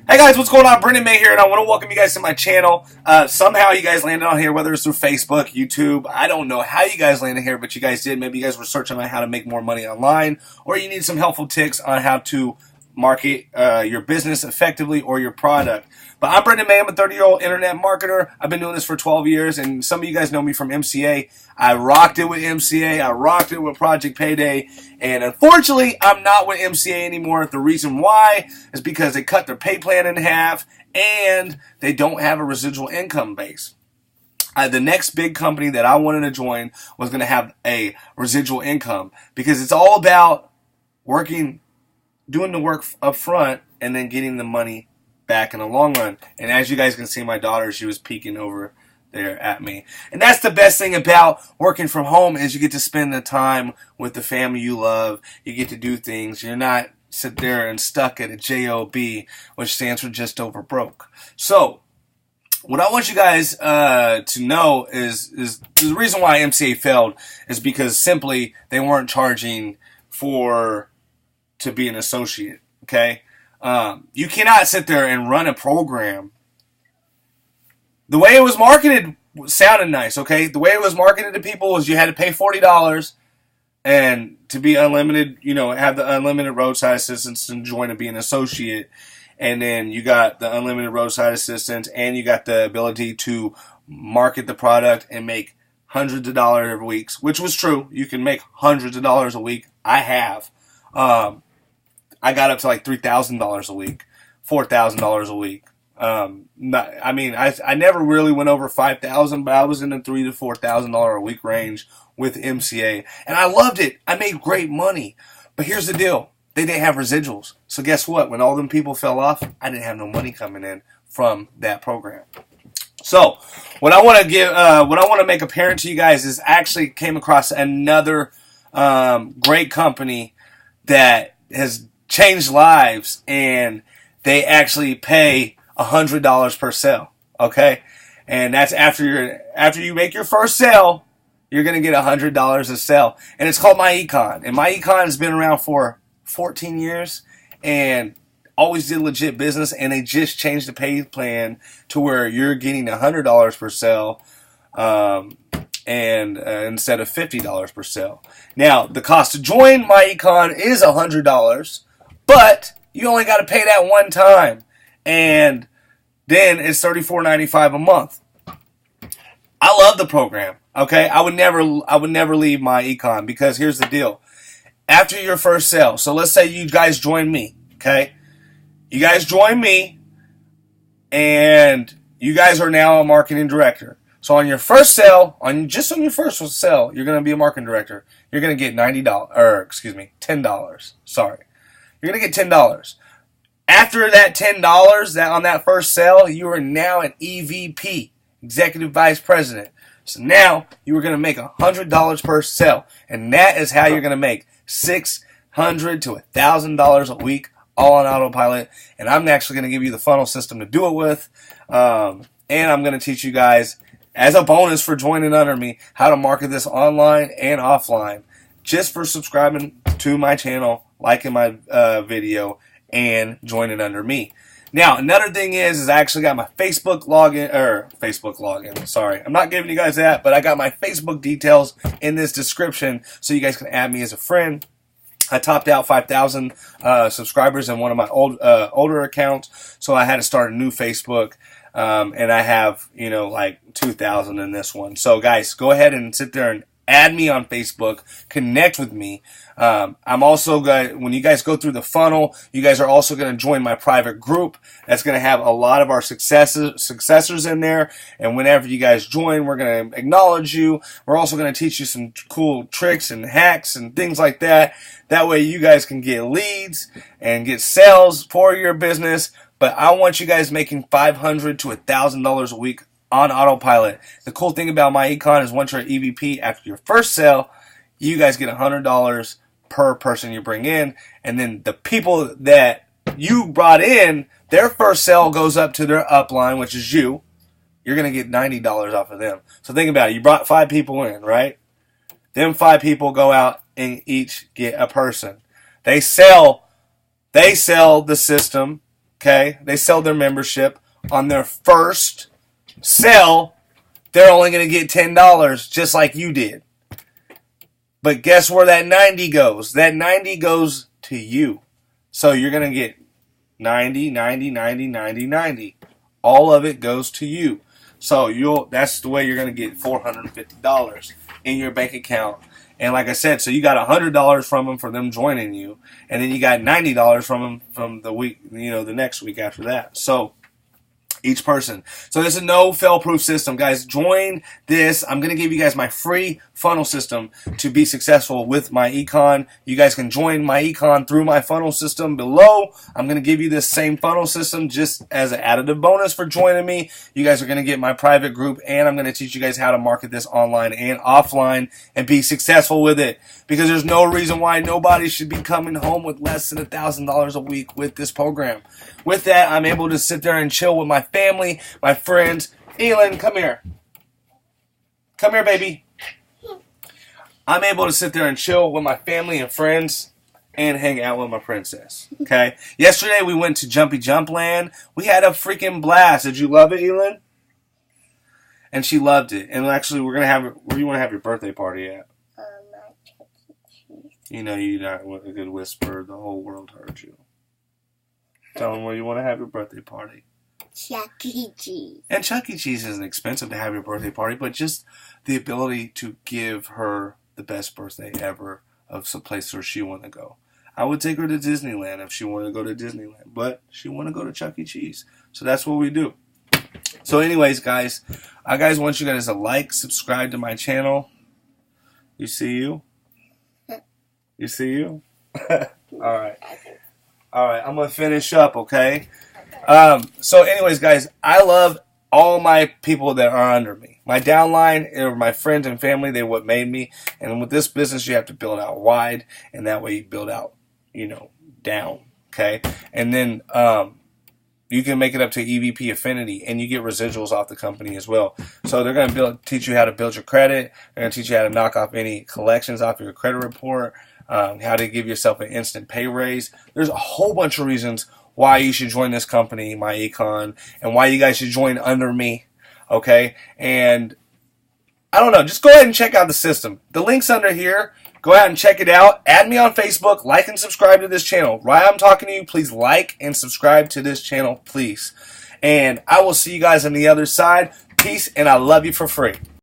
Hey guys, what's going on? Brendon May here, and I want to welcome you guys to my channel. Somehow you guys landed on here, whether it's through Facebook, YouTube. I don't know how you guys landed here, but you guys did. Maybe you guys were searching on how to make more money online, or you need some helpful tips on how to market your business effectively or your product. But I'm Brendon May. I'm a 30-year-old internet marketer. I've been doing this for 12 years, and some of you guys know me from MCA. I rocked it with MCA. I rocked it with Project Payday. And unfortunately, I'm not with MCA anymore. The reason why is because they cut their pay plan in half, and they don't have a residual income base. The next big company that I wanted to join was going to have a residual income, because it's all about doing the work up front and then getting the money back in the long run. And as you guys can see, my daughter, she was peeking over there at me. And that's the best thing about working from home, is you get to spend the time with the family you love. You get to do things. You're not sit there and stuck at a JOB, which stands for just over broke. So what I want you guys to know is the reason why MCA failed is because simply they weren't charging to be an associate. Okay. You cannot sit there and run a program. The way it was marketed sounded nice, okay? The way it was marketed to people was you had to pay $40 and to be unlimited, have the unlimited roadside assistance and join to be an associate. And then you got the unlimited roadside assistance, and you got the ability to market the product and make hundreds of dollars every week, which was true. You can make hundreds of dollars a week. I have. I got up to like $3,000 a week, $4,000 a week. I never really went over $5,000, but I was in the $3,000 to $4,000 a week range with MCA, and I loved it. I made great money, but here's the deal: they didn't have residuals. So guess what? When all them people fell off, I didn't have no money coming in from that program. So what I want to make apparent to you guys is I actually came across another great company that has changed lives, and they actually pay $100 per sale. Okay, and that's after you make your first sale, you're gonna get $100 a sale, and it's called MyEcon. And MyEcon has been around for 14 years and always did legit business. And they just changed the pay plan to where you're getting $100 per sale, and instead of $50 per sale. Now the cost to join MyEcon is $100. But you only got to pay that one time, and then it's $34.95 a month. I love the program. Okay, I would never leave MyEcon, because here's the deal: after your first sale, so let's say you guys join me. Okay, you guys join me, and you guys are now a marketing director. So on your first sale, on your first sale, you're going to be a marketing director. You're going to get $10. Sorry. You're going to get $10. After that $10, on that first sale, you are now an EVP, Executive Vice President. So now you are going to make $100 per sale. And that is how you're going to make $600 to $1,000 a week, all on Autopilot. And I'm actually going to give you the funnel system to do it with. And I'm going to teach you guys, as a bonus for joining under me, how to market this online and offline, just for subscribing to my channel, liking my video, and joining under me. Now, another thing is I actually got my Facebook login. Sorry, I'm not giving you guys that, but I got my Facebook details in this description, so you guys can add me as a friend. I topped out 5,000 subscribers in one of my older accounts, so I had to start a new Facebook. And I have, like 2,000 in this one. So guys, go ahead and sit there and add me on Facebook, connect with me. I'm also when you guys go through the funnel, you guys are also going to join my private group. That's going to have a lot of our successors in there. And whenever you guys join, we're going to acknowledge you. We're also going to teach you some cool tricks and hacks and things like that. That way you guys can get leads and get sales for your business. But I want you guys making $500 to $1,000 a week on Autopilot. The cool thing about MyEcon is once you're an EVP, after your first sale, you guys get $100 per person you bring in. And then the people that you brought in, their first sale goes up to their upline, which is you. You're going to get $90 off of them. So think about it. You brought 5 people in, right? Them 5 people go out and each get a person. They sell the system. Okay? They sell their membership. On their first sale, they're only going to get $10, just like you did. But guess where that 90 goes? That 90 goes to you. So you're going to get 90, 90, 90, 90, 90. All of it goes to you. So that's the way you're going to get $450 in your bank account. And like I said, so you got $100 from them for them joining you, and then you got $90 from them from the week, the next week after that. So each person. So this is no fail-proof system, guys. Join this. I'm going to give you guys my free funnel system to be successful with MyEcon. You guys can join MyEcon through my funnel system below. I'm going to give you this same funnel system just as an additive bonus for joining me. You guys are going to get my private group, and I'm going to teach you guys how to market this online and offline and be successful with it, because there's no reason why nobody should be coming home with less than $1,000 a week with this program. With that, I'm able to sit there and chill with my family, my friends. Elin, come here. Come here, baby. I'm able to sit there and chill with my family and friends and hang out with my princess. Okay? Yesterday, we went to Jumpy Jump Land. We had a freaking blast. Did you love it, Elin? And she loved it. And actually, we're going to have it. Where do you want to have your birthday party at? You know you're not a good whisperer. The whole world heard you. Tell them where you want to have your birthday party. Chuck E. Cheese. And Chuck E. Cheese isn't expensive to have your birthday party, but just the ability to give her the best birthday ever of some place where she want to go. I would take her to Disneyland if she wanted to go to Disneyland, but she want to go to Chuck E. Cheese. So that's what we do. So anyways, guys, I want you guys to like, subscribe to my channel. You see you? You see you? All right. All right, I'm going to finish up, okay? So anyways, guys, I love all my people that are under me. My downline are my friends and family. They're what made me. And with this business, you have to build out wide, and that way you build out, down, okay? And then you can make it up to EVP affinity, and you get residuals off the company as well. So they're going to teach you how to build your credit. They're going to teach you how to knock off any collections off your credit report, how to give yourself an instant pay raise. There's a whole bunch of reasons why you should join this company, MyEcon, and why you guys should join under me, okay? And I don't know, just go ahead and check out the system. The link's under here. Go out and check it out. Add me on Facebook. Like and subscribe to this channel. While I'm talking to you, please like and subscribe to this channel, please. And I will see you guys on the other side. Peace, and I love you for free.